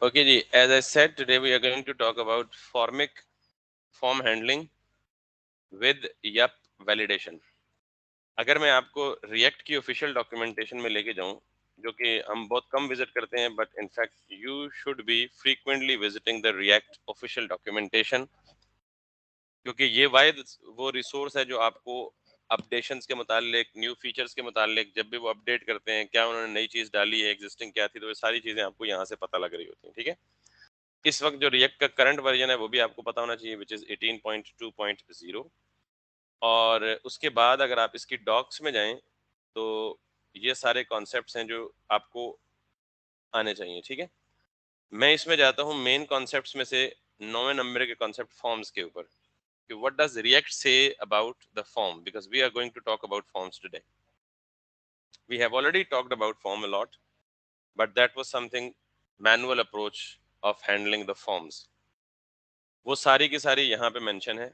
Okay ji, as I said, today we are going to talk about formic form handling with yup validation. अगर मैं आपको React की official documentation में लेके जाऊं, जो कि हम बहुत कम विजिट करते हैं, but in fact you should be frequently visiting the React official documentation, क्योंकि ये वाहिद वो रिसोर्स है जो आपको अपडेशंस के मुतालिक, न्यू फीचर्स के मुतालिक, जब भी वो अपडेट करते हैं, क्या उन्होंने नई चीज़ डाली है, एग्जिस्टिंग क्या थी, तो ये सारी चीज़ें आपको यहाँ से पता लग रही होती हैं। ठीक है, इस वक्त जो रिएक्ट का करंट वर्जन है वो भी आपको पता होना चाहिए, विच इज 18.2.0। और उसके बाद अगर आप इसकी डॉक्स में जाएं तो ये सारे कॉन्सेप्ट्स हैं जो आपको आने चाहिए। ठीक है, मैं इसमें जाता हूँ मेन कॉन्सेप्ट्स में से 9वें नंबर के कॉन्सेप्ट फॉर्म्स के ऊपर, कि what does React say about the form, because we are going to talk about forms today. We have already talked about form a lot, but that was something manual approach of handling the forms. वो सारी की सारी यहाँ पे mention है।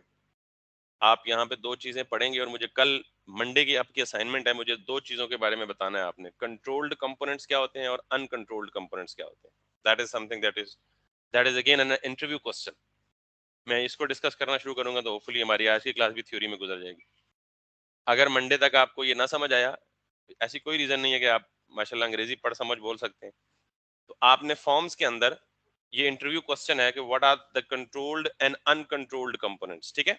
आप यहाँ पे दो चीजें पढ़ेंगे और मुझे कल मंडे की आपकी असाइनमेंट है, मुझे दो चीजों के बारे में बताना है आपने, कंट्रोल्ड कंपोनेंट्स क्या होते हैं और अनकंट्रोल्ड कंपोनेंट्स क्या होते हैं। That is something that is again an interview question. मैं इसको डिस्कस करना शुरू करूंगा तो होपफुली हमारी आज की क्लास भी थ्योरी में गुजर जाएगी। अगर मंडे तक आपको ये ना समझ आया, ऐसी कोई रीजन नहीं है कि आप माशाल्लाह अंग्रेजी पढ़ समझ बोल सकते हैं, तो आपने फॉर्म्स के अंदर ये इंटरव्यू क्वेश्चन है कि what are the controlled and uncontrolled components. ठीक है,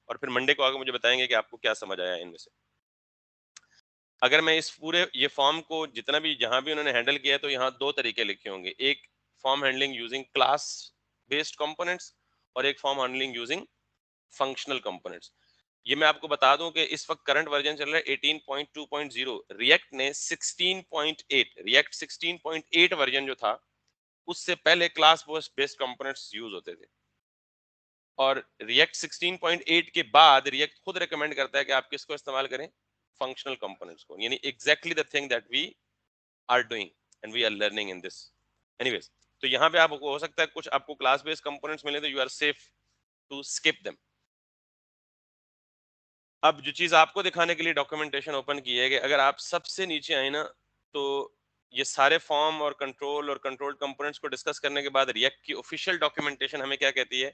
और फिर मंडे को आगे मुझे बताएंगे कि आपको क्या समझ आया इनमें से। अगर मैं इस पूरे ये फॉर्म को जितना भी जहां भी उन्होंने हैंडल किया है, तो यहाँ दो तरीके लिखे होंगे, एक form handling using class based components और एक form handling using functional components. ये मैं आपको बता दूं कि इस वक्त करंट वर्जन चल रहा है 18.2.0। रिएक्ट ने 16.8, रिएक्ट 16.8 वर्जन जो था, उससे पहले क्लास बेस्ड कंपोनेंट्स यूज होते थे, और रिएक्ट 16.8 के बाद रिएक्ट खुद रिकमेंड करता है कि आप किसको इस्तेमाल करें, फंक्शनल कंपोनेंट्स को, यानी exactly the thing that we are doing and we are learning in this. Anyways, तो यहाँ पे आपको हो सकता है कुछ आपको क्लास बेस्ड कंपोनेंट्स मिले, तो you are safe to skip them. अब जो चीज आपको दिखाने के लिए डॉक्यूमेंटेशन ओपन की है कि अगर आप सबसे नीचे आए ना, तो ये सारे फॉर्म और कंट्रोल कंपोनेंट्स को डिस्कस करने के बाद रिएक्ट की ऑफिशियल डॉक्यूमेंटेशन हमें क्या कहती है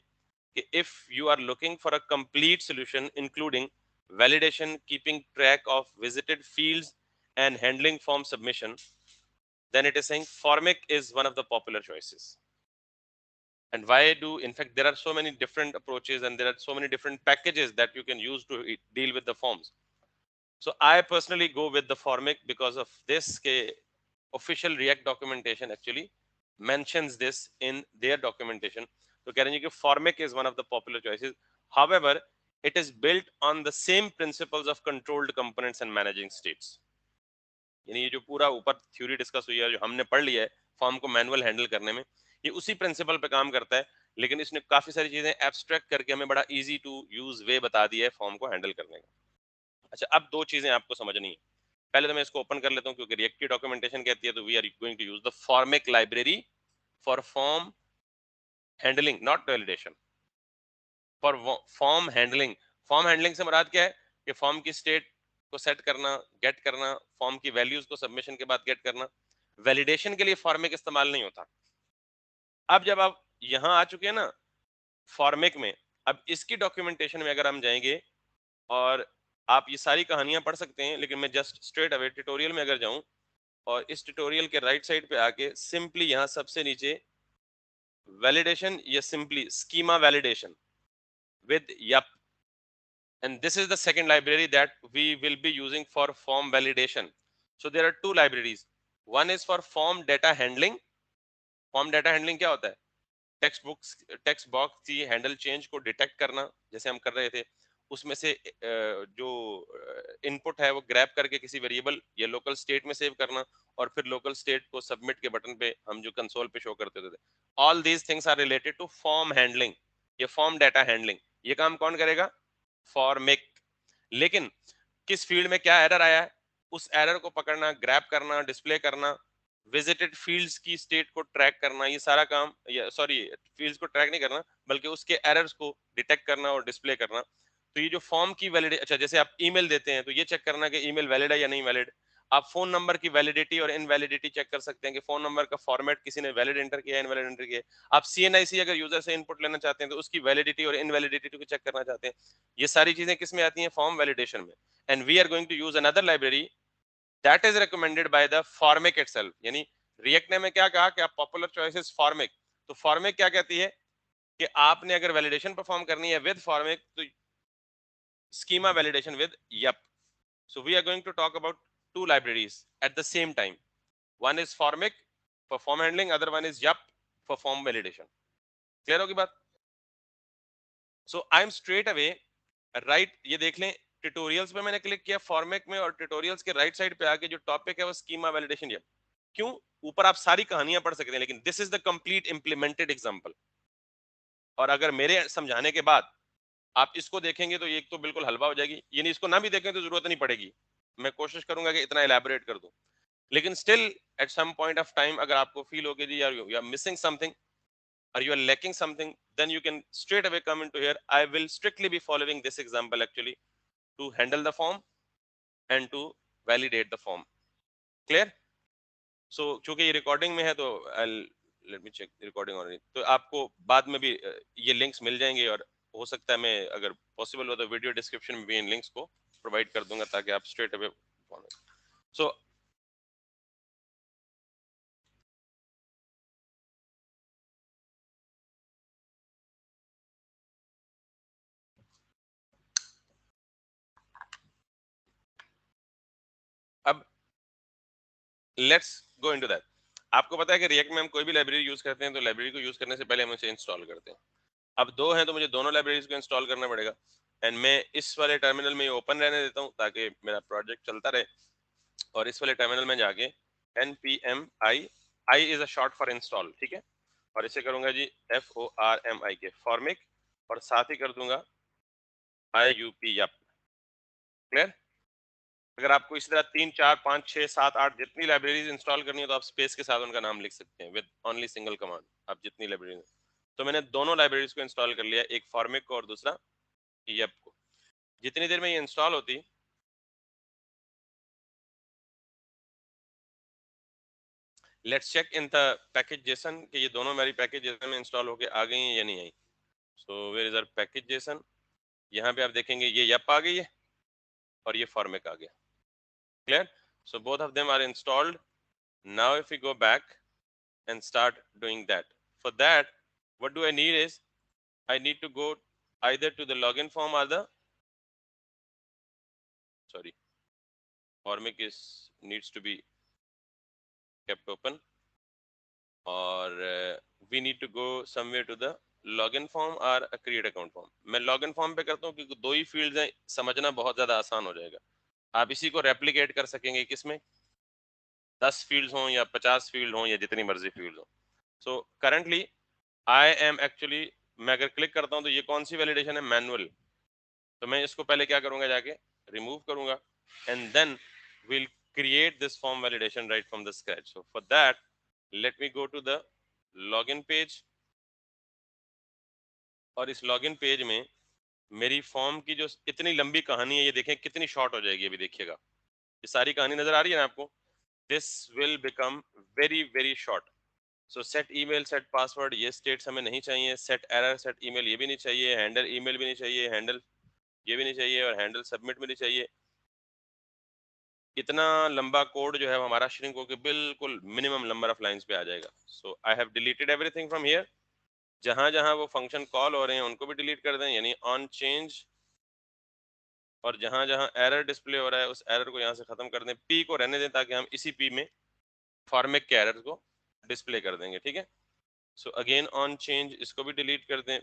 कि if you are looking for a complete solution including validation, keeping track of visited fields and handling form submission, then it is saying Formic is one of the popular choices. And why do, in fact, there are so many different approaches and there are so many different packages that you can use to deal with the forms. So I personally go with the Formic because of this. Official React documentation actually mentions this in their documentation. So कह रहे हैं कि Formic is one of the popular choices. However, it is built on the same principles of controlled components and managing states. यानी ये जो पूरा ऊपर theory discuss हुई है, जो हमने पढ़ लिया है फॉर्म को मैनुअल हैंडल करने में, ये उसी प्रिंसिपल पे काम करता है, लेकिन इसने काफी सारी चीजें एब्स्ट्रैक्ट करके हमें बड़ा इजी टू यूज वे बता दिया है फॉर्म को हैंडल करने का। अच्छा, अब दो चीजें आपको समझनी है। पहले तो मैं इसको ओपन कर लेता हूँ, क्योंकि रिएक्ट की डॉक्यूमेंटेशन कहती है तो we are going to use the Formik library for form handling, not validation, for form handling. Form handling से मुराद क्या है कि फॉर्म की स्टेट को सेट करना, गेट करना, फॉर्म की वैल्यूज को सबमिशन के बाद गेट करना। वैलिडेशन के लिए फॉर्मिक इस्तेमाल नहीं होता। अब जब आप यहां आ चुके हैं ना फॉर्मिक में, अब इसकी डॉक्यूमेंटेशन में अगर हम जाएंगे, और आप ये सारी कहानियां पढ़ सकते हैं, लेकिन मैं जस्ट स्ट्रेट अवे ट्यूटोरियल में अगर जाऊं, और इस ट्यूटोरियल के राइट साइड पे आके सिंपली यहां सबसे नीचे वैलिडेशन या simply schema validation with Yup, and this is the second library that we will be using for form validation. So there are two libraries. One is for form data handling. Form data handling क्या होता है? Text box की handle change को detect करना, जैसे हम कर रहे थे, उसमें से जो इनपुट है वो ग्रैब करके किसी वेरिएबल या लोकल स्टेट में सेव करना, और फिर लोकल स्टेट को सबमिट के बटन पे हम जो कंसोल पे शो करते थे। All these things are related to form handling, ये फॉर्म डाटा हैंडलिंग। ये काम कौन करेगा? फॉर्मिक। लेकिन किस फील्ड में क्या एरर आया है, उस एरर को पकड़ना, ग्रैब करना, डिस्प्ले करना, विजिटेड फील्ड्स की स्टेट को ट्रैक करना, ये सारा काम, या सॉरी, फील्ड्स को ट्रैक नहीं करना बल्कि उसके एरर्स को डिटेक्ट करना और डिस्प्ले करना। तो ये जो फॉर्म की वैलिड, अच्छा, जैसे आप ईमेल देते हैं तो ये चेक करना कि ईमेल वैलिड है या नहीं वैलिड। आप फोन नंबर की वैलिडिटी और इनवैलिडिटी चेक कर सकते हैं कि फोन नंबर का फॉर्मेट किसी ने वैलिड एंटर किया है, इनवैलिड एंटर किया है। आप CNIC अगर यूजर से इनपुट लेना चाहते हैं तो उसकी वैलिडिटी और इनवैलिडिटी को चेक करना चाहते हैं। ये सारी चीजें किस में आती हैं? फॉर्म वैलिडेशन में। And we are going to use another library that is recommended by the Formik itself. यानी रिएक्ट ने में क्या कहा कि आप पॉपुलर चॉइस इज फॉर्मिक। तो फॉर्मिक क्या कहती है कि आपने अगर वैलिडेशन परफॉर्म करनी है विद फॉर्मिक तो schema validation with yup. So we are going to talk about two libraries at the same time. One is formic for form handling, other one is yup for form validation. Clear होगी बात? So I'm straight away right, ये देख लें tutorials पे मैंने click किया format में और ट्यूटोरियल्स के राइट साइड पे आके जो टॉपिक है वो स्कीमा वैलिडेशन yup. क्यों? ऊपर आप सारी कहानियां पढ़ सकते हैं लेकिन this is the complete implemented example. और अगर मेरे समझाने के बाद आप इसको देखेंगे तो एक तो बिल्कुल हलवा हो जाएगी, यानी इसको ना भी देखें तो जरूरत नहीं पड़ेगी। मैं कोशिश करूंगा कि इतना इलेबोरेट कर दूं, लेकिन still at some point of time अगर आपको फील हो कि जी यार you are missing something or you are lacking something, then you can straight away come into here. I will strictly be following this example actually to handle the form and to validate the form. Clear? So चूंकि ये recording में है तो I'll let me check recording on, तो आपको बाद में भी ये लिंक्स मिल जाएंगे और हो सकता है मैं अगर पॉसिबल हो तो वीडियो डिस्क्रिप्शन में भी इन लिंक्स को प्रोवाइड कर दूंगा ताकि आप स्ट्रेट अवे। सो अब लेट्स गो इनटू दैट। आपको पता है कि रिएक्ट में हम कोई भी लाइब्रेरी यूज करते हैं तो लाइब्रेरी को यूज करने से पहले हम उसे इंस्टॉल करते हैं। अब दो हैं तो मुझे दोनों लाइब्रेरीज को इंस्टॉल करना पड़ेगा एंड मैं इस वाले टर्मिनल में ओपन रहने देता हूं ताकि मेरा प्रोजेक्ट चलता रहे। और इस वाले टर्मिनल में जाके npm i is a short for install, ठीक है। और इसे करूंगा जी FORMIK फॉर्मिक और साथ ही कर दूंगा IUP yup। क्लियर? अगर आपको इसी तरह 3 4 5 6 7 8 जितनी लाइब्रेरीज इंस्टॉल करनी है तो आप स्पेस के साथ उनका नाम लिख सकते हैं विद ओनली सिंगल कमांड। आप जितनी लाइब्रेरी, तो मैंने दोनों लाइब्रेरीज को इंस्टॉल कर लिया, एक फॉर्मिक को और दूसरा yup को। जितनी देर में ये इंस्टॉल होती, let's check in the package JSON कि ये दोनों मेरी पैकेज जेसन में इंस्टॉल होके आ गई हैं या नहीं आई। So where is our package JSON? यहाँ पे आप देखेंगे ये yup आ गई है और ये फॉर्मिक आ गया। Clear? So both of them are installed. Now if we go back and start doing that. For that, what do I need is I need to go either to the login form or the sorry formic is needs to be kept open or we need to go somewhere to the login form or a create account form. मैं login form पे करता हूँ क्योंकि दो ही fields हैं, समझना बहुत ज्यादा आसान हो जाएगा। आप इसी को रेप्लिकेट कर सकेंगे किसमें, 10 फील्ड्स हों या 50 फील्ड हों या जितनी मर्जी फील्ड हो। So currently I am actually, मैं अगर क्लिक करता हूँ तो ये कौन सी वैलिडेशन है? मैनुअल। तो मैं इसको पहले क्या करूंगा, जाके रिमूव करूंगा and then will create this form validation right from the scratch. So for that let me go to the login page और इस लॉगिन पेज में मेरी फॉर्म की जो इतनी लंबी कहानी है ये देखें कितनी शॉर्ट हो जाएगी। अभी देखिएगा ये सारी कहानी नजर आ रही है ना आपको? This will become very very short. So set email, set password, ये स्टेट्स हमें नहीं चाहिए। सेट एरर, सेट ईमेल ये भी नहीं चाहिए। हैंडल ईमेल भी नहीं चाहिए। हैंडल ये भी नहीं चाहिए और हैंडल सबमिट भी नहीं चाहिए। इतना लंबा कोड जो है हमारा श्रिंक होकर बिल्कुल मिनिमम नंबर ऑफ लाइंस पे आ जाएगा। So I have deleted everything from here. जहां जहां वो फंक्शन कॉल हो रहे हैं उनको भी डिलीट कर दें, यानी ऑन चेंज। और जहां जहां एरर डिस्प्ले हो रहा है उस एरर को यहाँ से खत्म कर दें। पी को रहने दें ताकि हम इसी पी में फॉर्मेट के एरर को डिस्प्ले कर देंगे, ठीक है। सो अगेन ऑन चेंज, इसको भी डिलीट कर दें,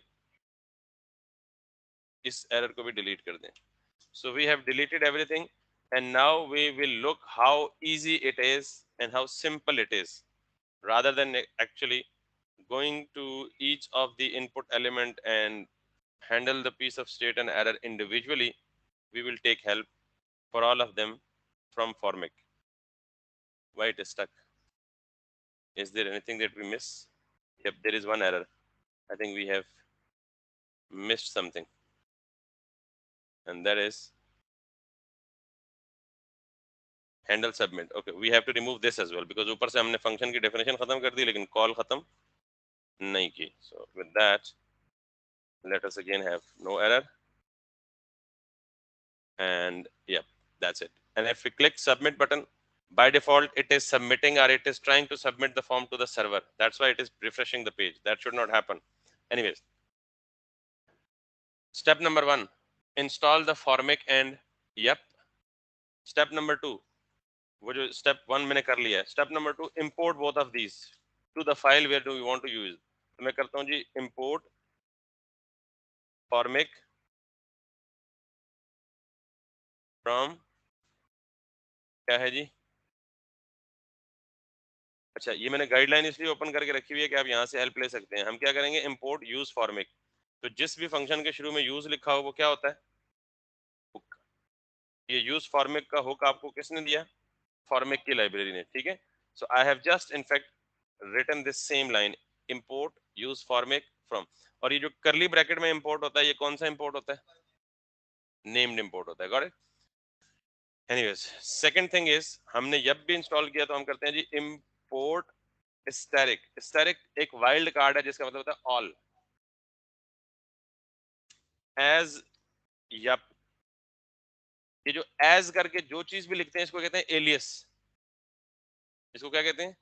इस एरर को भी डिलीट कर दें। So we have deleted everything and now we will look how easy it is and how simple it is. Rather than actually going to each of the input element and handle the piece of state and error individually, we will take help for all of them from Formic. Why it is stuck? Is there anything that we miss? Yep, there is one error. I think we have missed something. And that is handle submit, okay we have to remove this as well because ऊपर से हमने function की definition खत्म कर दी लेकिन call खत्म नहीं की. So with that let us again have no error, and yeah, that's it. And if we click submit button, by default it is submitting, or it is trying to submit the form to the server. That's why it is refreshing the page. That should not happen. Anyways, step number 1, install the Formic and yep. Step number 2, वो जो step 1 मैंने कर लिया है. Step number 2, import both of these to the file where do you want to use. तो मैं करता हूँ जी import Formic from, क्या है जी, अच्छा ये मैंने गाइडलाइन इसलिए ओपन करके रखी हुई है कि आप यहाँ से हेल्प ले सकते हैं. हम क्या करेंगे, इंपोर्ट यूज फॉर्मिक. तो जिस भी फंक्शन के शुरू में यूज लिखा हो वो क्या होता है, हुक. ये यूज फॉर्मिक का हुक आपको किसने दिया, फॉर्मिक की लाइब्रेरी ने. ठीक है. So I have just in fact written this same line, import use Formik from. और ये जो करली ब्रैकेट में इंपोर्ट होता है ये कौन सा इंपोर्ट होता है, नेम्ड इंपोर्ट होता है. Got it. Anyways, second thing is हमने जब भी इंस्टॉल किया तो हम करते हैं जी इंपोर्ट स्टैटिक. स्टैटिक एक वाइल्ड कार्ड है जिसका मतलब होता है ऑल. एज यप, ये जो एज करके जो चीज भी लिखते हैं इसको कहते हैं एलियस. इसको क्या कहते हैं,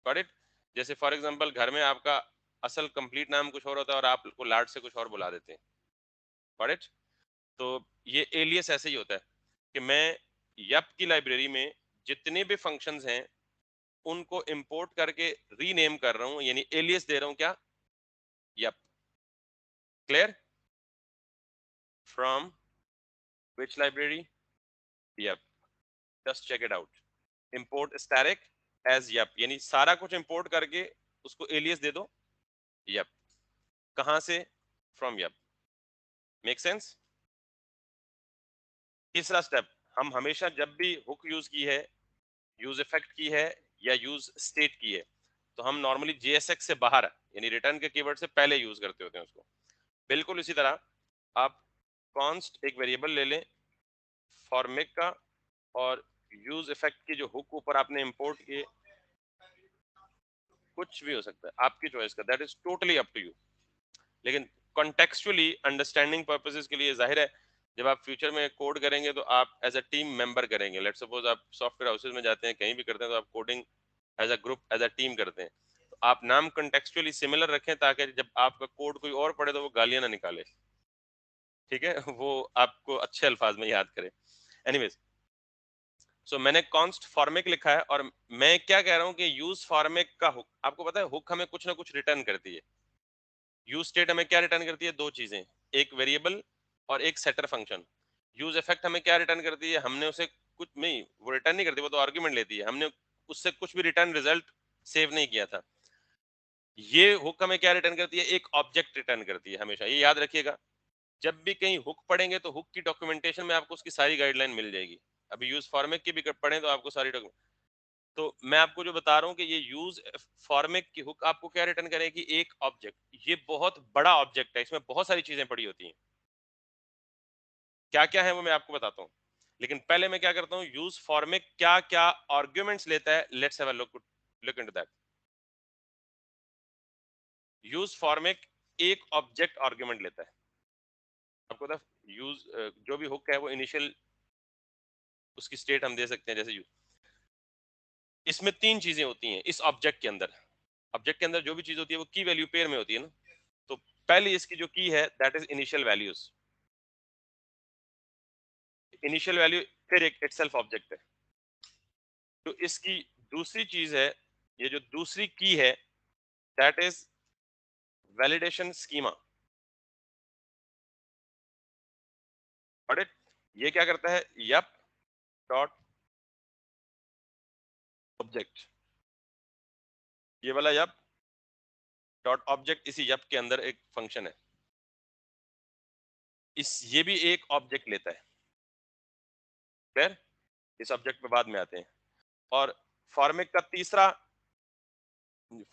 गॉट इट. जैसे फॉर एग्जांपल घर में आपका असल कंप्लीट नाम कुछ और होता है और आप को लाड से कुछ और बुला देते हैं, गॉट इट. तो ये एलियस ऐसे ही होता है कि मैं यप की लाइब्रेरी में जितने भी फंक्शंस हैं उनको इंपोर्ट करके रीनेम कर रहा हूं, यानी एलियस दे रहा हूं क्या, Yup. Clear. From which library, Yup. Just check it out. Import static as Yup, यानी सारा कुछ इंपोर्ट करके उसको एलियस दे दो यप. कहां से, फ्रॉम यप. Make sense. तीसरा स्टेप, हम हमेशा जब भी हुक यूज की है, यूज इफेक्ट की है या यूज स्टेट की है तो हम नॉर्मली जेएसएक्स से बाहर यानी रिटर्न के कीवर्ड से पहले यूज करते होते हैं उसको. बिल्कुल इसी तरह आप कॉन्स्ट एक वेरिएबल ले लें फॉर्मिक का, और यूज इफेक्ट की जो हुक ऊपर आपने इंपोर्ट किए, कुछ भी हो सकता है आपकी चॉइस का, that is totally up to you. लेकिन कॉन्टेक्चुअली अंडरस्टैंडिंग पर्पसेस के लिए जाहिर है जब आप फ्यूचर में कोड करेंगे तो आप एज अ टीम मेंबर करेंगे. लेट्स सपोज आप सॉफ्टवेयर हाउसेज में जाते हैं कहीं भी करते हैं तो आप coding as a group as a team करते हैं. तो आप नाम कॉन्टेक्चुअली सिमिलर रखें ताकि जब आपका कोड कोई और पढ़े तो वो गालियां ना निकाले. ठीक है वो आपको अच्छे अल्फाज में याद करे. एनीवेज, सो मैंने कॉन्स्ट फॉर्मिक लिखा है और मैं क्या कह रहा हूँ कि यूज फॉर्मिक का हुक, आपको पता है हुक हमें कुछ ना कुछ रिटर्न करती है. यूज स्टेट हमें क्या रिटर्न करती है, दो चीजें, एक वेरिएबल और एक सेटर फंक्शन. यूज इफेक्ट हमें क्या रिटर्न करती है, हमने उसे कुछ नहीं, वो रिटर्न नहीं करती, वो तो आर्ग्यूमेंट लेती है, हमने उससे कुछ भी रिटर्न रिजल्ट सेव नहीं किया था. ये हुक हमें क्या रिटर्न करती है, एक ऑब्जेक्ट रिटर्न करती है. हमेशा ये याद रखिएगा, जब भी कहीं हुक पढ़ेंगे तो हुक की डॉक्यूमेंटेशन में आपको उसकी सारी गाइडलाइन मिल जाएगी. अभी यूज फॉर्मेट की भी पढ़ें तो आपको सारी डॉक्यूमेंट. तो मैं आपको जो बता रहा हूँ कि ये यूज फॉर्मेट की हुक आपको क्या रिटर्न करेगी, एक ऑब्जेक्ट. ये बहुत बड़ा ऑब्जेक्ट है, इसमें बहुत सारी चीजें पड़ी होती हैं. क्या क्या है वो मैं आपको बताता हूँ, लेकिन पहले मैं क्या करता हूँ, यूज फॉर्मेट क्या क्या आर्ग्यूमेंट्स लेता है, let's have a look into that. Use format एक ऑब्जेक्ट आर्ग्यूमेंट लेता है. आपको पता यूज जो भी हुक है वो इनिशियल उसकी स्टेट हम दे सकते हैं. जैसे यूज, इसमें तीन चीजें होती हैं इस ऑब्जेक्ट के अंदर. ऑब्जेक्ट के अंदर जो भी चीज होती है वो की वैल्यू पेयर में होती है ना. तो पहले इसकी जो की है that is initial values. Initial value फिर एक इटसेल्फ ऑब्जेक्ट है. तो इसकी दूसरी चीज है, ये जो दूसरी की है दैट इज वैलिडेशन स्कीमा. ये क्या करता है, यप डॉट ऑब्जेक्ट. ये वाला यप डॉट ऑब्जेक्ट इसी यप के अंदर एक फंक्शन है. ये भी एक ऑब्जेक्ट लेता है. क्लियर. इस ऑब्जेक्ट पे बाद में आते हैं. और फॉर्मेट का तीसरा,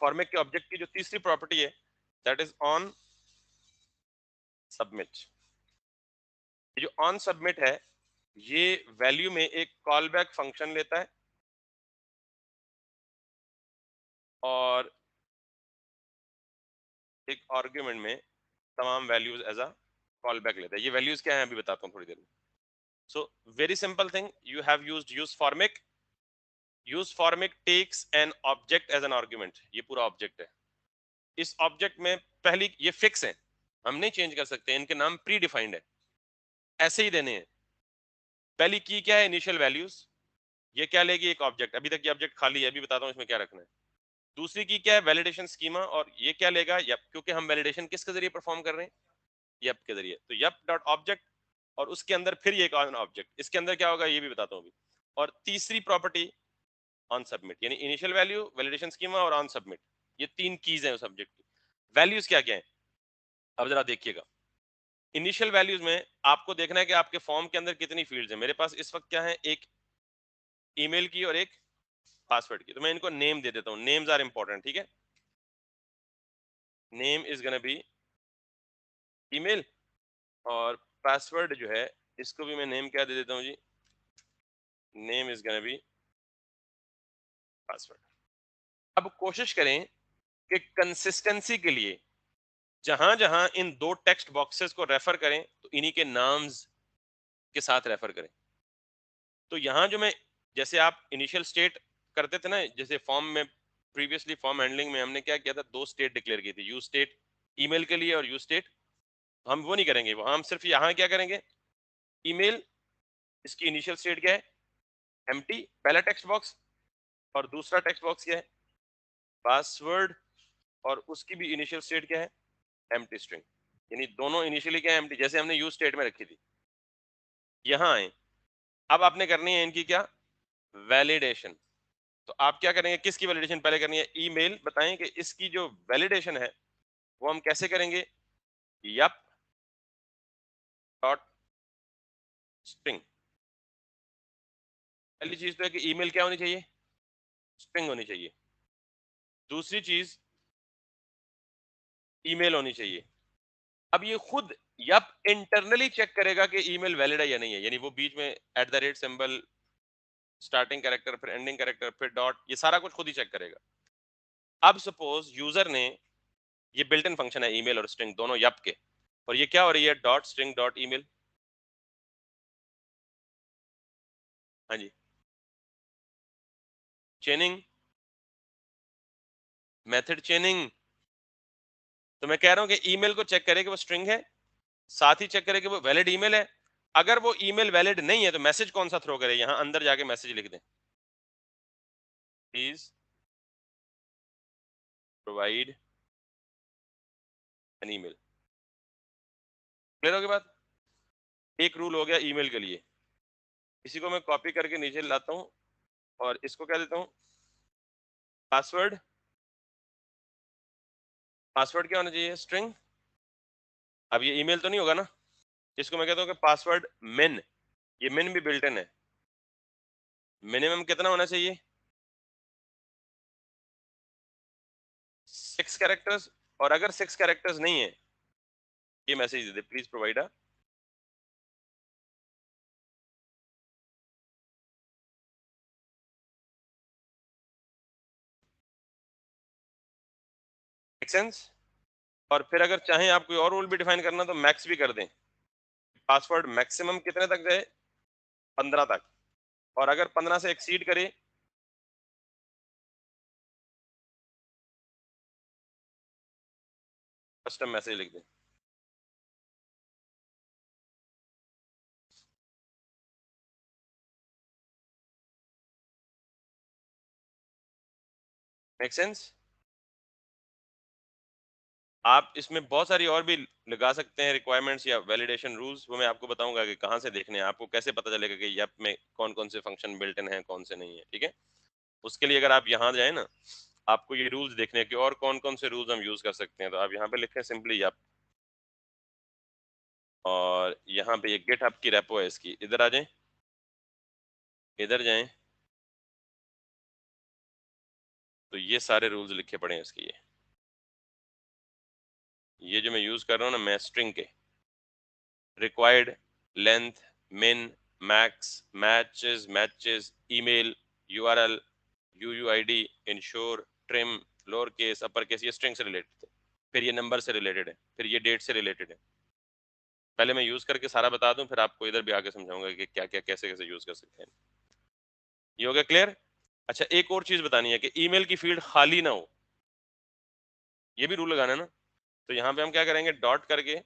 फॉर्मेट के ऑब्जेक्ट की जो तीसरी प्रॉपर्टी है दैट इज ऑन सबमिट. ये जो ऑन सबमिट है ये वैल्यू में एक कॉल बैक फंक्शन लेता है और एक आर्ग्यूमेंट में तमाम values as a callback लेता है। ये वैल्यूज क्या है अभी बताता हूँ थोड़ी देर में। So very simple thing, you have used use Formik. Use Formik takes an object as an argument. ये पूरा ऑब्जेक्ट है। इस ऑब्जेक्ट में पहली ये फिक्स है, हम नहीं चेंज कर सकते, इनके नाम प्री डिफाइंड है, ऐसे ही देने हैं। पहली की क्या है, इनिशियल वैल्यूज। ये क्या लेगी, एक ऑब्जेक्ट, अभी तक ये ऑब्जेक्ट खाली है, अभी बताता हूँ इसमें क्या रखना है। दूसरी की क्या है, वैलिडेशन स्कीमा, और ये क्या लेगा, यप, क्योंकि हम वैलिडेशन किसके जरिए परफॉर्म कर रहे हैं, यप के जरिए, तो यप डॉट ऑब्जेक्ट, और उसके अंदर फिर ये एक ऑब्जेक्ट, इसके अंदर क्या होगा ये भी बताता हूँ अभी। और तीसरी प्रॉपर्टी ऑन सबमिट, यानी इनिशियल वैल्यू, वैलिडेशन स्कीमा और ऑन सबमिट, ये तीन कीज है उस ऑब्जेक्ट की। वैल्यूज क्या क्या है, अब जरा देखिएगा। इनिशियल वैल्यूज में आपको देखना है कि आपके फॉर्म के अंदर कितनी फील्ड्स हैं। मेरे पास इस वक्त क्या है, एक ईमेल की और एक पासवर्ड की, तो मैं इनको नेम दे देता हूँ। नेम्स आर इंपॉर्टेंट, ठीक है। Name is gonna B email, और पासवर्ड जो है इसको भी मैं नेम क्या दे देता हूँ जी, name is gonna be password. अब कोशिश करें कि कंसिस्टेंसी के लिए जहां जहां इन दो टेक्स्ट बॉक्सेस को रेफर करें तो इन्हीं के नाम्स के साथ रेफर करें। तो यहां जो मैं, जैसे आप इनिशियल स्टेट करते थे ना, जैसे फॉर्म में प्रीवियसली फॉर्म हैंडलिंग में हमने क्या किया था, दो स्टेट डिक्लेयर की थी, यू स्टेट ईमेल के लिए और यू स्टेट, हम वो नहीं करेंगे, वो हम सिर्फ यहाँ क्या करेंगे, ईमेल, इसकी इनिशियल स्टेट क्या है, एम्प्टी पहला टेक्स्ट बॉक्स, और दूसरा टेक्स्ट बॉक्स क्या है, पासवर्ड, और उसकी भी इनिशियल स्टेट क्या है, एम्प्टी स्ट्रिंग। यानी दोनों इनिशियली क्या है, एम्प्टी, जैसे हमने यूज स्टेट में रखी थी। यहाँ आए, अब आपने करनी है इनकी क्या, वैलिडेशन। तो आप क्या करेंगे, किसकी वैलिडेशन पहले करनी है, ईमेल, बताएं कि इसकी जो वैलिडेशन है वो हम कैसे करेंगे, यप डॉट स्ट्रिंग। पहली चीज तो है कि ईमेल क्या होनी चाहिए, स्ट्रिंग होनी चाहिए। दूसरी चीज, ईमेल होनी चाहिए। अब ये खुद यप इंटरनली चेक करेगा कि ईमेल वैलिड है या नहीं है, यानी वो बीच में at the rate symbol, starting character, फिर एंडिंग कैरेक्टर, फिर डॉट, ये सारा कुछ खुद ही चेक करेगा। अब सपोज यूजर ने, ये बिल्ट इन फंक्शन है ईमेल और स्ट्रिंग दोनों यप के, और ये क्या हो रही है, डॉट स्ट्रिंग डॉट ईमेल। हाँ जी, चेनिंग, मेथड चेनिंग। तो मैं कह रहा हूं कि ईमेल को चेक करे कि वो स्ट्रिंग है, साथ ही चेक करे कि वो वैलिड ईमेल है। अगर वो ईमेल वैलिड नहीं है तो मैसेज कौन सा थ्रो करे, यहां अंदर जाके मैसेज लिख दें, please provide an email. Clear हो गई बात। एक रूल हो गया ईमेल के लिए। इसी को मैं कॉपी करके नीचे लाता हूं, और इसको क्या देता हूं, पासवर्ड। पासवर्ड क्या होना चाहिए, स्ट्रिंग। अब ये ईमेल तो नहीं होगा ना, इसको मैं कहता हूं कि पासवर्ड मिन। ये मिन भी बिल्ट इन है, मिनिमम कितना होना चाहिए, 6 कैरेक्टर्स। और अगर 6 कैरेक्टर्स नहीं है, ये message they they, please provide a sense. और फिर अगर चाहें आप कोई और रूल भी डिफाइन करना तो मैक्स भी कर दें, पासवर्ड मैक्सिमम कितने तक जाए, 15 तक, और अगर 15 से एक्सीड करे, कस्टम मैसेज लिख दें। Make sense. आप इसमें बहुत सारी और भी लगा सकते हैं रिक्वायरमेंट्स या वैलिडेशन रूल्स, वो मैं आपको बताऊंगा कि कहाँ से देखने हैं, आपको कैसे पता चलेगा कि यप में कौन कौन से फंक्शन बिल्ट इन है, कौन से नहीं है, ठीक है। उसके लिए अगर आप यहाँ जाए ना, आपको ये रूल्स देखने हैं कि और कौन कौन से रूल्स हम यूज कर सकते हैं, तो आप यहाँ पे लिखें सिंपली यप, और यहाँ पे ये गिटहब की रेपो है इसकी, इधर आ जाएं, इधर जाएं, तो ये सारे रूल्स लिखे पड़े हैं इसके। ये जो मैं यूज कर रहा हूँ ना, मैं स्ट्रिंग के required, length, min, max, matches, matches, email, URL, UUID, ensure, trim, lower case, upper case, ये स्ट्रिंग से रिलेटेड है। फिर ये नंबर से रिलेटेड है, फिर ये डेट से रिलेटेड है। पहले मैं यूज करके सारा बता दूं, फिर आपको इधर भी आगे समझाऊंगा कि क्या क्या कैसे कैसे यूज कर सकते हैं। ये हो गया क्लियर? अच्छा, एक और चीज बतानी है कि ईमेल की फील्ड खाली ना हो, ये भी रूल लगाना है ना। तो यहाँ पे हम क्या करेंगे, डॉट करके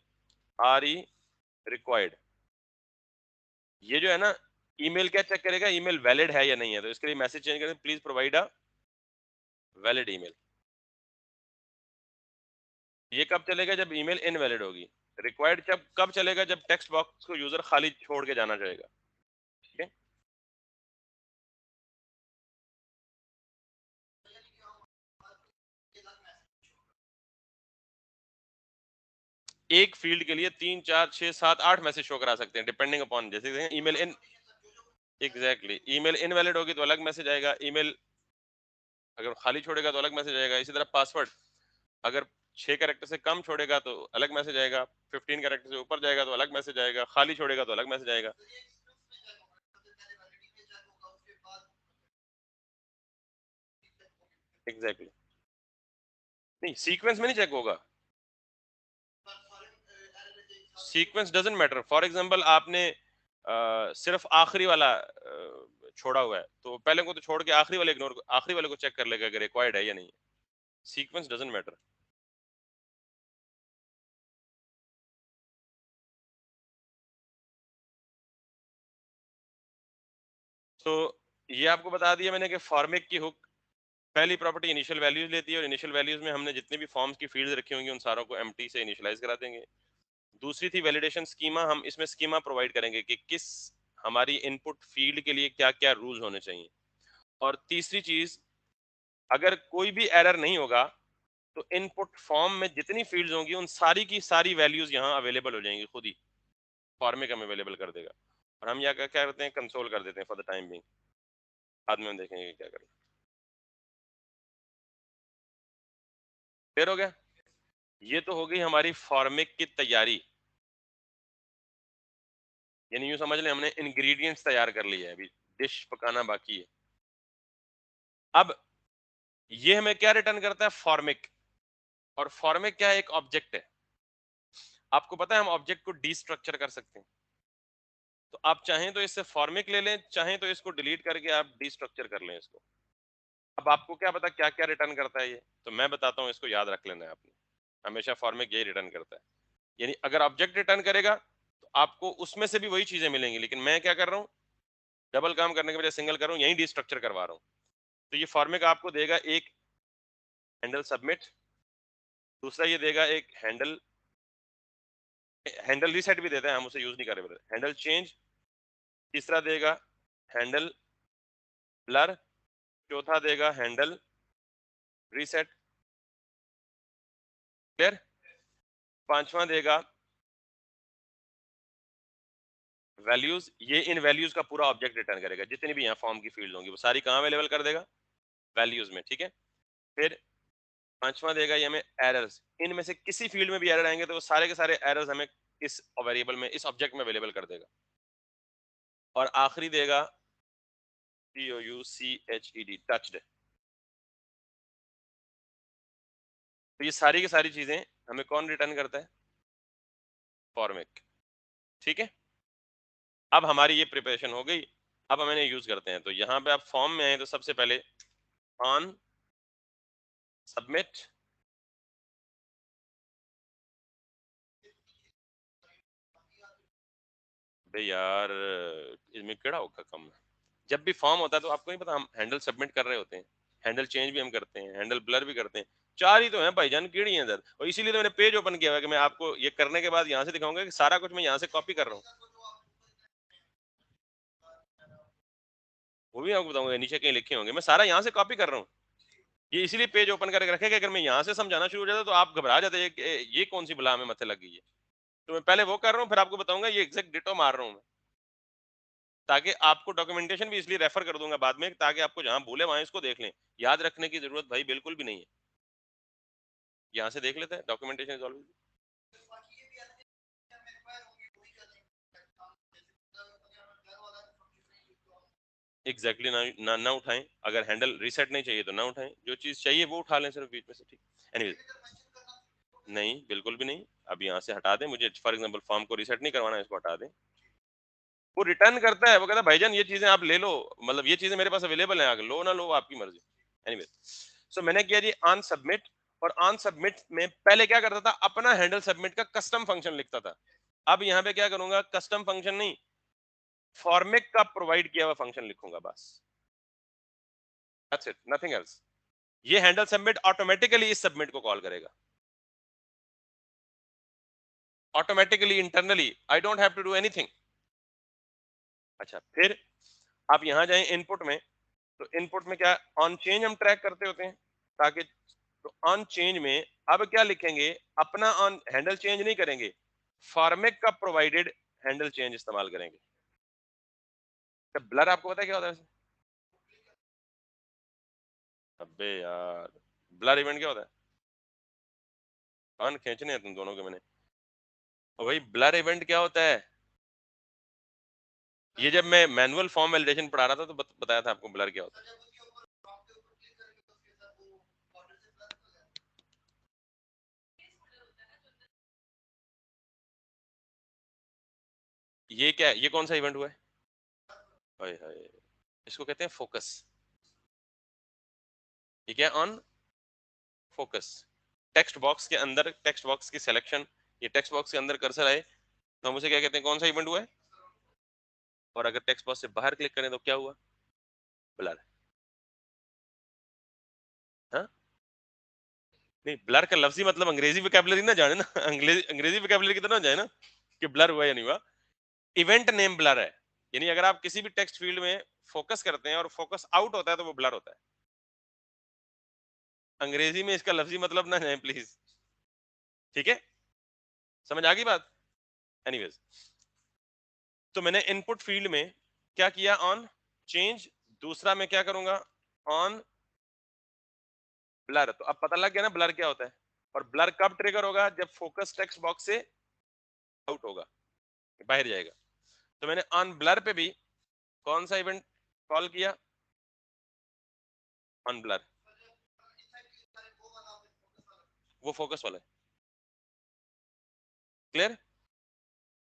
आर ई रिक्वायर्ड, ये जो है ना, ईमेल क्या चेक करेगा, ईमेल वैलिड है या नहीं है। तो इसके लिए मैसेज चेंज करें, please provide a valid email. ये कब चलेगा, जब ईमेल इनवैलिड होगी। रिक्वायर्ड जब कब चलेगा, जब टेक्स्ट बॉक्स को यूजर खाली छोड़ के जाना चाहेगा। ठीक है, एक फील्ड के लिए 3 4 6 7 8 मैसेज शो करा सकते हैं, डिपेंडिंग अपॉन, जैसे email in, exactly, email invalid होगी तो अलग मैसेज आएगा, ईमेल अगर खाली छोड़ेगा तो अलग मैसेज आएगा। इसी तरह पासवर्ड अगर 6 कैरेक्टर से कम छोड़ेगा तो अलग मैसेज आएगा, 15 कैरेक्टर से ऊपर जाएगा तो अलग मैसेज आएगा, खाली छोड़ेगा तो अलग मैसेज आएगा। एग्जैक्टली, नहीं सीक्वेंस में नहीं चेक होगा, sequence doesn't matter. For example आपने सिर्फ आखिरी वाला छोड़ा हुआ है, तो पहले को तो छोड़ के आखिरी वाले इग्नोर, आखिरी वाले को चेक कर लेगा कि रिक्वायर्ड है या नहीं है। Sequence doesn't matter. तो ये आपको बता दिया मैंने कि फॉर्मेट की हुक पहली प्रॉपर्टी इनिशियल वैल्यूज लेती है, और इनिशियल वैल्यूज में हमने जितने भी फॉर्म्स की फील्ड्स रखी होंगी उन सारों को एम्प्टी से इनिशियलाइज करा देंगे। दूसरी थी वैलिडेशन स्कीमा, हम इसमें स्कीमा प्रोवाइड करेंगे कि किस हमारी इनपुट फील्ड के लिए क्या क्या रूल्स होने चाहिए। और तीसरी चीज, अगर कोई भी एरर नहीं होगा तो इनपुट फॉर्म में जितनी फील्ड्स होंगी उन सारी की सारी वैल्यूज यहाँ अवेलेबल हो जाएंगी, खुद ही फॉर्मेट हमें अवेलेबल कर देगा। और हम यहाँ क्या क्या करते हैं, कंसोल कर देते हैं फॉर द टाइम बिंग, बाद में हम देखेंगे क्या करना। क्लियर हो गया? ये तो हो गई हमारी फॉर्मेट की तैयारी, यानी यूं समझ लें हमने इंग्रेडिएंट्स तैयार कर लिए हैं, अभी डिश पकाना बाकी है। अब ये हमें क्या रिटर्न करता है, फॉर्मिक। और फॉर्मिक क्या है, एक ऑब्जेक्ट है। आपको पता है हम ऑब्जेक्ट को डीस्ट्रक्चर कर सकते हैं, तो आप चाहें तो इससे फॉर्मिक ले लें, चाहें तो इसको डिलीट करके आप डीस्ट्रक्चर कर लें इसको। अब आपको क्या पता क्या क्या रिटर्न करता है ये, तो मैं बताता हूँ, इसको याद रख लेना है आपने। हमेशा फॉर्मिक यही रिटर्न करता है, यानी अगर ऑब्जेक्ट रिटर्न करेगा तो आपको उसमें से भी वही चीजें मिलेंगी, लेकिन मैं क्या कर रहा हूँ, डबल काम करने के बजाय सिंगल कर रहा हूँ, यही डीस्ट्रक्चर करवा रहा हूँ। तो ये फॉर्मिक आपको देगा एक हैंडल सबमिट, दूसरा ये देगा एक हैंडल, हैंडल रीसेट भी देता है, हम उसे यूज नहीं कर रहे, हैंडल चेंज, तीसरा देगा हैंडल ब्लर, चौथा देगा हैंडल रीसेट। क्लियर? पांचवा देगा वैल्यूज, ये इन वैल्यूज का पूरा ऑब्जेक्ट रिटर्न करेगा, जितनी भी यहाँ फॉर्म की फील्ड होंगी वो सारी कहाँ अवेलेबल कर देगा, वैल्यूज में। ठीक है, फिर पांचवा देगा ये हमें एरर्स, इनमें से किसी फील्ड में भी एरर आएंगे तो वो सारे के सारे एरर्स हमें इस वेरिएबल में, इस ऑब्जेक्ट में अवेलेबल कर देगा। और आखिरी देगा TOUCHED, टच्ड। तो ये सारी की सारी चीजें हमें कौन रिटर्न करता है, फॉर्मेट। ठीक है, अब हमारी ये प्रिपरेशन हो गई, अब हम इन्हें यूज करते हैं। तो यहाँ पे आप फॉर्म में आए तो सबसे पहले ऑन सबमिट, बे यार इसमें केड़ा होगा कम। जब भी फॉर्म होता है तो आपको नहीं पता, हम हैंडल सबमिट कर रहे होते हैं, हैंडल चेंज भी हम करते हैं, हैंडल ब्लर भी करते हैं, चार ही तो हैं भाईजान, कीड़ी हैं इधर। और इसीलिए तो मैंने पेज ओपन किया हुआ है कि मैं आपको ये करने के बाद यहाँ से दिखाऊंगा कि सारा कुछ मैं यहाँ से कॉपी कर रहा हूँ। वो भी आपको बताऊंगा, नीचे कहीं लिखे होंगे, मैं सारा यहाँ से कॉपी कर रहा हूँ। ये इसीलिए पेज ओपन करके रखे कि अगर मैं यहाँ से समझाना शुरू हो जाता तो आप घबरा जाते हैं कि ये कौन सी बला हमें मथे लग गई है। तो मैं पहले वो कर रहा हूँ, फिर आपको बताऊंगा ये एग्जैक्ट डिटो मार रहा हूँ मैं, ताकि आपको डॉक्यूमेंटेशन भी इसलिए रेफर कर दूंगा बाद में, ताकि आपको जहां भूले वहां इसको देख लें। याद रखने की जरूरत भाई बिल्कुल भी नहीं है, यहाँ से देख लेते हैं, डॉक्यूमेंटेशन इज ऑलवेज। एग्जैक्टली ना उठाएं। अगर हैंडल रीसेट नहीं चाहिए तो ना उठाएं, जो चीज चाहिए वो उठा लें सिर्फ बीच में से, ठीक। एनीवे, नहीं बिल्कुल भी नहीं। अब यहाँ से हटा दें, मुझे फॉर एग्जांपल फॉर्म को रीसेट नहीं करवाना है, इसको हटा दें। वो रिटर्न करता है, वो कहता है भाईजान ये चीजें आप ले लो, मतलब ये चीजें मेरे पास अवेलेबल है, आगे लो ना लो आपकी मर्जी। एनीवे, सो मैंने किया जी ऑन सबमिट, और ऑन सबमिट में पहले क्या करता था, अपना हैंडल सबमिट का कस्टम फंक्शन लिखता था। अब यहाँ पे क्या करूंगा, कस्टम फंक्शन नहीं, फॉर्मेट का प्रोवाइड किया हुआ फंक्शन लिखूंगा बस। That's it, nothing else. ये हैंडल सबमिट ऑटोमेटिकली इस सबमिट को कॉल करेगा, automatically internally, I don't have to do anything. अच्छा, फिर आप यहां जाएं इनपुट में, तो इनपुट में क्या ऑन चेंज हम ट्रैक करते होते हैं, ताकि तो ऑन चेंज में अब क्या लिखेंगे, अपना ऑन हैंडल चेंज नहीं करेंगे, फॉर्मेट का प्रोवाइडेड हैंडल चेंज इस्तेमाल करेंगे। तो ब्लर आपको पता है क्या होता है? अबे यार, ब्लर इवेंट क्या होता है? कान खींचने हैं तुम दोनों के मैंने। और भाई ब्लर इवेंट क्या होता है? ये जब मैं मैनुअल फॉर्म वैलिडेशन पढ़ा रहा था तो बताया था आपको ब्लर क्या होता है। ये क्या है, ये कौन सा इवेंट हुआ है? हाय हाय, इसको कहते हैं फोकस। ये क्या, ऑन फोकस। टेक्स्ट बॉक्स के अंदर, टेक्स्ट बॉक्स की सिलेक्शन, ये टेक्स्ट बॉक्स के अंदर कर्सर आए तो हम उसे क्या कहते हैं, कौन सा इवेंट हुआ है? और अगर टेक्स्ट बॉक्स से बाहर क्लिक करें तो क्या हुआ? ब्लर। हाँ, नहीं, ब्लर का लफ्जी मतलब अंग्रेजी वोकैबुलरी ना जाने ना, अंग्रेजी अंग्रेजी वोकैबुलरी की तरह ना जाए ना कि ब्लर हुआ या नहीं हुआ। इवेंट नेम ब्लर है, यानी अगर आप किसी भी टेक्स्ट फील्ड में फोकस करते हैं और फोकस आउट होता है तो वो ब्लर होता है। अंग्रेजी में इसका लफ्जी मतलब ना जाए प्लीज, ठीक है? समझ आ गई बात? एनीवेज, तो मैंने इनपुट फील्ड में क्या किया, ऑन चेंज। दूसरा मैं क्या करूंगा, ऑन ब्लर। तो अब पता लग गया ना ब्लर क्या होता है। और ब्लर कब ट्रिगर होगा, जब फोकस टेक्स्ट बॉक्स से आउट होगा, बाहर जाएगा। तो मैंने ऑन ब्लर पे भी कौन सा इवेंट कॉल किया, ऑन ब्लर, वो फोकस वाला है। क्लियर?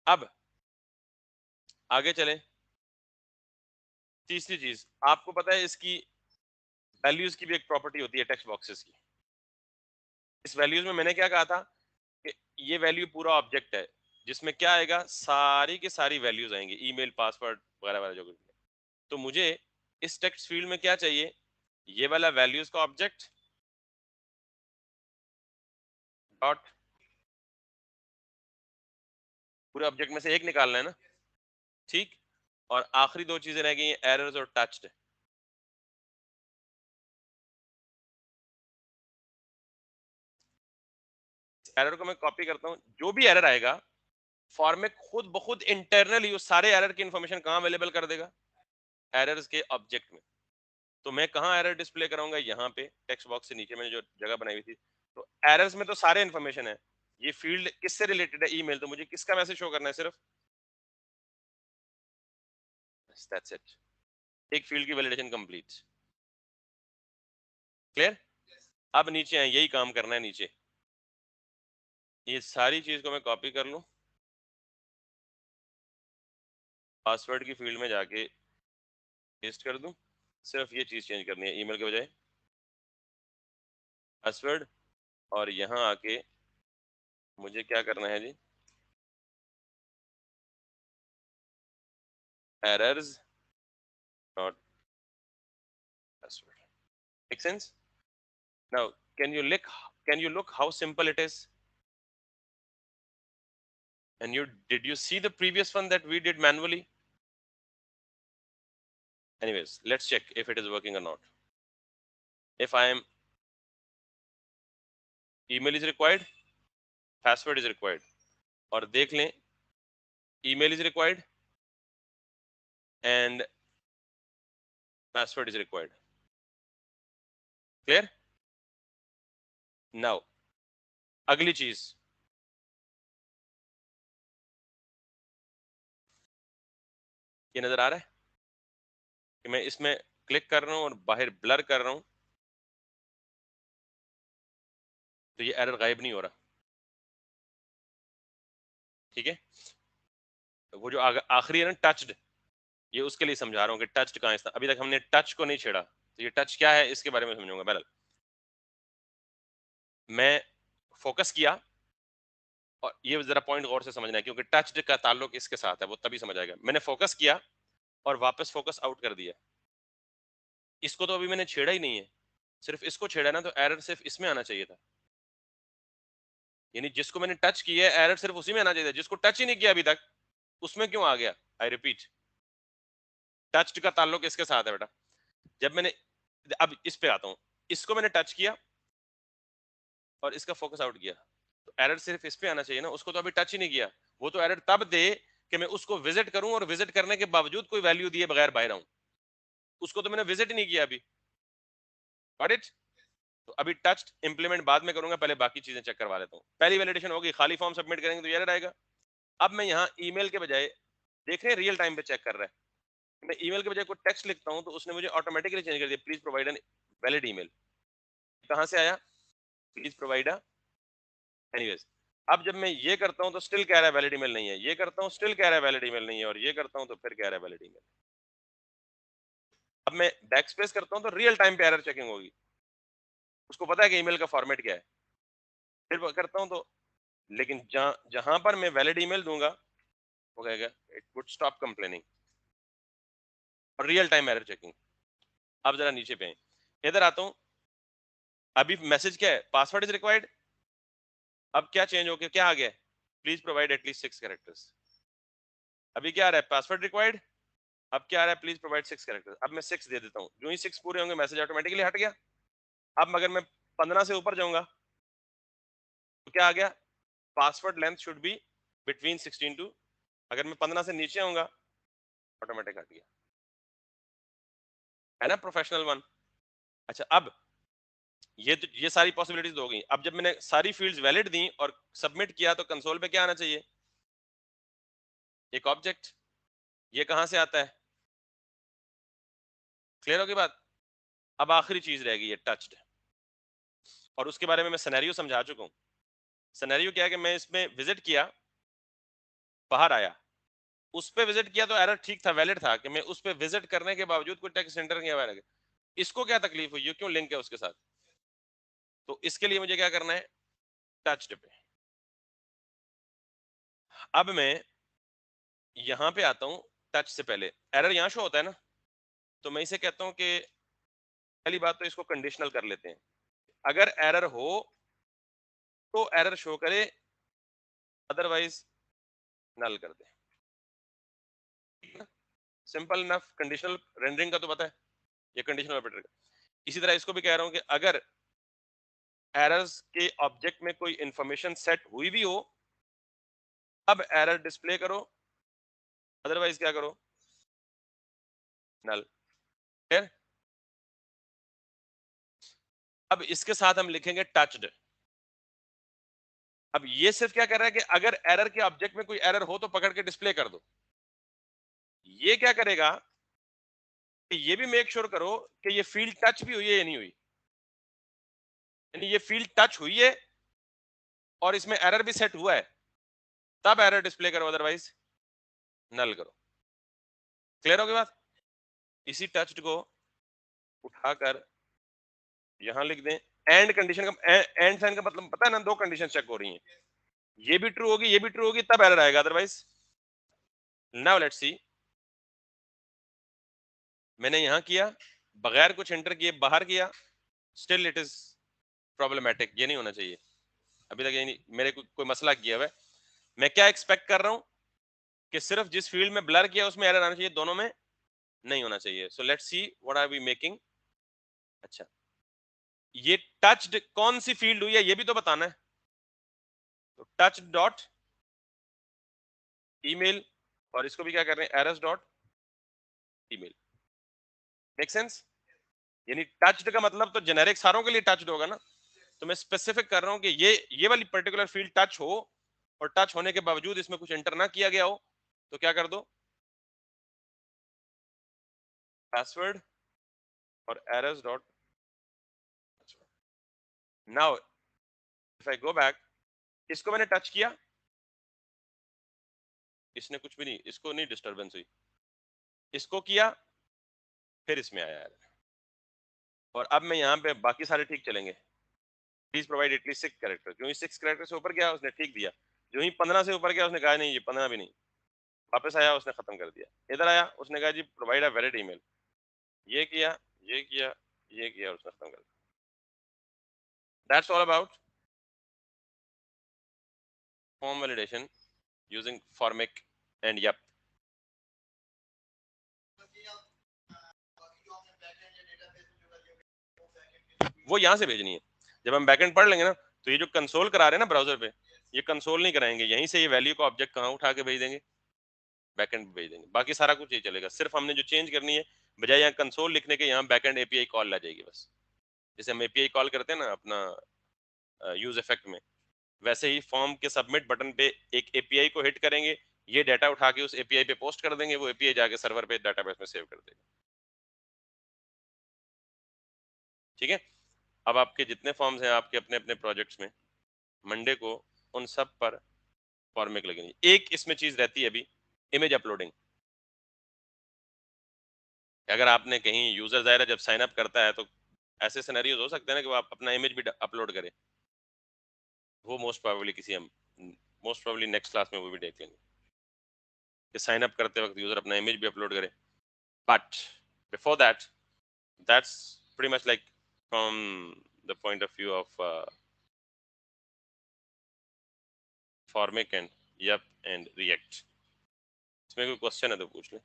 अब आगे चले। तीसरी चीज, आपको पता है इसकी वैल्यूज की भी एक प्रॉपर्टी होती है टेक्स्ट बॉक्सेस की। इस वैल्यूज में मैंने क्या कहा था कि ये वैल्यू पूरा ऑब्जेक्ट है, जिसमें क्या आएगा, सारी की सारी वैल्यूज आएंगी, ईमेल, पासवर्ड वगैरह वगैरह जो कुछ भी। तो मुझे इस टेक्स्ट फील्ड में क्या चाहिए, ये वाला वैल्यूज का ऑब्जेक्ट डॉट, पूरे ऑब्जेक्ट में से एक निकालना है ना, ठीक। और आखिरी दो चीजें रह गई, एरर्स और टच्ड। एरर को मैं कॉपी करता हूं, जो भी एरर आएगा फॉर्मेट खुद ब खुद इंटरनली उस सारे एरर की इंफॉर्मेशन कहां अवेलेबल कर देगा, एरर्स के ऑब्जेक्ट में। तो मैं कहां एरर डिस्प्ले कराऊंगा, यहाँ पे टेक्स्ट बॉक्स से नीचे मैंने जो जगह बनाई हुई थी। तो एरर्स में तो सारे इंफॉर्मेशन है, ये फील्ड किससे रिलेटेड है, ईमेल, तो मुझे किसका मैसेज शो करना है, सिर्फ दैट्स इट। एक फील्ड की वैलिडेशन कंप्लीट। क्लियर? अब नीचे आए, यही काम करना है नीचे। ये सारी चीज को मैं कॉपी कर लूं, पासवर्ड की फील्ड में जाके पेस्ट कर दूं, सिर्फ ये चीज चेंज करनी है ईमेल के बजाय पासवर्ड। और यहाँ आके मुझे क्या करना है जी, errors not password. Make sense? Now can you look how simple it is? And you did you see the previous one that we did manually? Anyways, let's check if it is working or not. If I am, email is required, password is required. और देख लें, email is required and password is required. Clear? Now, अगली चीज, ये नजर आ रहा है कि मैं इसमें क्लिक कर रहा हूं और बाहर ब्लर कर रहा हूं तो ये एरर गायब नहीं हो रहा। ठीक है, वो जो आखिरी है ना टच्ड, ये उसके लिए समझा रहा हूँ कि टच्ड कहाँ है। अभी तक हमने टच को नहीं छेड़ा, तो ये टच क्या है इसके बारे में समझूंगा। बहरहाल मैं फोकस किया, और ये जरा पॉइंट गौर से समझना है क्योंकि टच्ड का ताल्लुक इसके साथ है, वो तभी समझ आएगा। मैंने फोकस किया और वापस फोकस आउट कर दिया, इसको तो अभी मैंने छेड़ा ही नहीं है, सिर्फ इसको छेड़ा ना, तो एरर सिर्फ इसमें आना चाहिए था। यानी जिसको मैंने टच किया है एरर सिर्फ उसी में आना चाहिए था, जिसको टच ही नहीं किया अभी तक उसमें क्यों आ गया। आई रिपीट, टच्ड का ताल्लुक इसके साथ है बेटा। जब मैंने, अब इस पे आता हूं, इसको मैंने टच किया और इसका फोकस आउट किया, तो एरर सिर्फ इस पे आना चाहिए ना, उसको तो अभी टच ही नहीं किया। वो तो एरर तब दे कि मैं उसको विजिट करूं और विजिट करने के बावजूद कोई वैल्यू दिए बगैर बाहर आऊं, उसको तो मैंने विजिट ही नहीं किया अभी। Got it? तो अभी टच इंप्लीमेंट बाद में करूंगा, पहले बाकी चीजें चेक करवा लेता हूं। पहली वैलिडेशन होगी, खाली फॉर्म सबमिट करेंगे तो एरर आएगा। अब मैं यहाँ ईमेल के बजाय, देख रहे हैं रियल टाइम पे चेक कर रहा है, मैं ईमेल के बजाय कोई टेक्स्ट लिखता हूं तो उसने मुझे ऑटोमेटिकली चेंज कर दिया, please provide an valid email. कहां से आया? Please provide a, anyways. अब जब मैं ये करता हूं तो स्टिल कह रहा है वैलिड ईमेल नहीं है, ये करता हूं स्टिल कह रहा है वैलिड ईमेल नहीं है, और ये करता हूं तो फिर कह रहा है वैलिड ईमेल। अब मैं बैक स्पेस करता हूं तो रियल टाइम पे एरर चेकिंग होगी, उसको पता है कि ईमेल का फॉर्मेट क्या है। फिर करता हूं तो, लेकिन जहां पर मैं वैलिड ईमेल दूंगा वो कहेगा इट वुड स्टॉप कंप्लेनिंग, और रियल टाइम एरर चेकिंग। अब जरा नीचे पे आए, इधर आता हूं, अभी मैसेज क्या है? Password is required. अब क्या चेंज हो गया, क्या आ गया? Please provide at least 6 characters. अभी क्या आ रहा है? Password required. अब क्या आ रहा है? Please provide 6 characters. अब मैं 6 दे देता हूं, जो ही 6 पूरे होंगे मैसेज ऑटोमेटिकली हट गया। अब अगर मैं 15 से ऊपर जाऊंगा तो क्या आ गया? Password length should be between 16 to, अगर मैं 15 से नीचे आऊंगा ऑटोमेटिक हट गया, है ना प्रोफेशनल वन। अच्छा, अब ये सारी पॉसिबिलिटीज हो गई। अब जब मैंने सारी फील्ड्स वैलिड दी और सबमिट किया तो कंसोल पे क्या आना चाहिए? एक ऑब्जेक्ट। ये कहां से आता है? क्लियर होगी बात? अब आखिरी चीज रह गई है टच्ड, और उसके बारे में मैं सिनेरियो समझा चुका हूं। सिनेरियो क्या है कि मैं इसमें विजिट किया, बाहर आया, उस पे विजिट किया तो एरर ठीक था, वैलिड था कि मैं उस पे विजिट करने के बावजूद कोई टेक्स्ट एंटर नहीं आया। इसको क्या तकलीफ हुई, ये क्यों लिंक है उसके साथ? तो इसके लिए मुझे क्या करना है? टच्ड पे। अब मैं यहां पे आता हूं, टच से पहले एरर यहां शो होता है ना, तो मैं इसे कहता हूं कि पहली बात तो इसको कंडीशनल कर लेते हैं। अगर एरर हो तो एरर शो करे, अदरवाइज नल कर दे। Simple enough. कंडीशनल रेंडरिंग का तो पता है, ये कंडीशनल ऑपरेटर का। इसी तरह इसको भी कह रहा हूं कि अगर एरर्स के ऑब्जेक्ट में कोई इंफॉर्मेशन सेट हुई भी हो, अब एरर डिस्प्ले करो, अदरवाइज क्या करो? नल। क्लियर? अब इसके साथ हम लिखेंगे टच्ड। अब ये सिर्फ क्या कर रहा है कि अगर एरर के ऑब्जेक्ट में कोई एरर हो तो पकड़ के डिस्प्ले कर दो। ये क्या करेगा कि ये भी मेक श्योर करो कि ये फील्ड टच भी हुई है या नहीं हुई। यानी ये फील्ड टच हुई है और इसमें एरर भी सेट हुआ है, तब एरर डिस्प्ले करो, अदरवाइज नल करो। क्लियर होगी बात? इसी टच्ड को उठाकर यहां लिख दें। एंड कंडीशन का एंड साइन का मतलब पता है ना, दो कंडीशन चेक हो रही हैं, ये भी ट्रू होगी ये भी ट्रू होगी, तब एरर आएगा, अदरवाइज। नाउ लेट्स सी, मैंने यहां किया, बगैर कुछ एंटर किए बाहर किया, स्टिल इट इज प्रॉब्लमेटिक। ये नहीं होना चाहिए, अभी तक ये नहीं, मेरे कोई मसला किया हुआ है। मैं क्या एक्सपेक्ट कर रहा हूं कि सिर्फ जिस फील्ड में ब्लर किया उसमें एरर आना चाहिए, दोनों में नहीं होना चाहिए। So let's see what are we making. अच्छा, ये टच्ड कौन सी फील्ड हुई है ये भी तो बताना है। तो टच डॉट ईमेल, और इसको भी क्या कर रहे हैं? Errors dot email. Make sense? यानी टच्ड का मतलब तो जेनेरिक सारों के लिए टच्ड होगा ना, तो मैं स्पेसिफिक कर रहा हूं कि ये वाली पर्टिकुलर फील्ड टच हो, और टच होने के बावजूद इसमें कुछ एंटर ना किया गया हो, तो क्या कर दो? password और errors dot now if I go back, इसको मैंने टच किया, इसने कुछ भी नहीं, इसको नहीं डिस्टरबेंस हुई, इसको किया, फिर इसमें आया error। और अब मैं यहाँ पे बाकी सारे ठीक चलेंगे, प्लीज प्रोवाइड एटलीस्ट 6 कैरेक्टर, जो ही 6 कैरेक्टर से ऊपर गया उसने ठीक दिया, जो ही 15 से ऊपर गया उसने कहा नहीं ये 15 भी नहीं, वापस आया उसने खत्म कर दिया, इधर आया उसने कहा जी प्रोवाइड अ वैलिड ईमेल, ये किया, ये किया, ये किया, उसने खत्म कर दिया। That's all about form validation using Formik and Yup. वो यहाँ से भेजनी है, जब हम बैकएंड पढ़ लेंगे ना, तो ये जो कंसोल करा रहे हैं ना ब्राउजर पे, ये कंसोल नहीं कराएंगे, यहीं से ये वैल्यू को ऑब्जेक्ट कहाँ उठा के भेज देंगे, बैकएंड पे भेज देंगे, बाकी सारा कुछ यही चलेगा, सिर्फ हमने जो चेंज करनी है, बजाय यहाँ कंसोल लिखने के यहाँ बैकएंड एपीआई कॉल ला जाएगी बस, जैसे हम एपीआई कॉल करते हैं ना अपना यूज इफेक्ट में, वैसे ही फॉर्म के सबमिट बटन पे एक एपीआई को हिट करेंगे, ये डाटा उठा के उस एपीआई पे पोस्ट कर देंगे, वो एपीआई जाके सर्वर पे डाटाबेस में सेव कर देगा। ठीक है, अब आपके जितने फॉर्म्स हैं आपके अपने अपने प्रोजेक्ट्स में, मंडे को उन सब पर फॉर्मिक लगेंगे। एक इसमें चीज रहती है अभी, इमेज अपलोडिंग। अगर आपने कहीं यूजर जाहिर है जब साइन अप करता है तो ऐसे सिनेरियोज हो सकते हैं ना कि वो आप अपना इमेज भी अपलोड करे, वो most probably most probably next class में वो भी देख लेंगे कि साइन अप करते वक्त यूजर अपना इमेज भी अपलोड करे, but before that, that's pretty much like from the point of view of Formik and Yup and React. इसमें कोई क्वेश्चन है तो पूछ ले।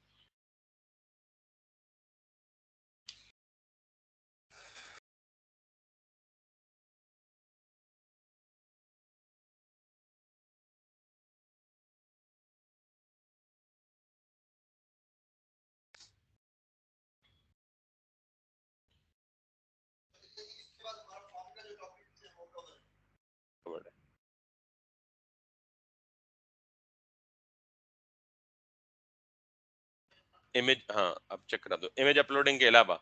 इमेज, हाँ अब चेक करा दो, इमेज अपलोडिंग के अलावा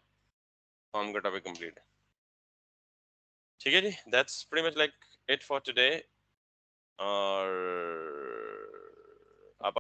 फॉर्म का टॉपिक कंप्लीट है। ठीक है जी, that's pretty much like it for today. और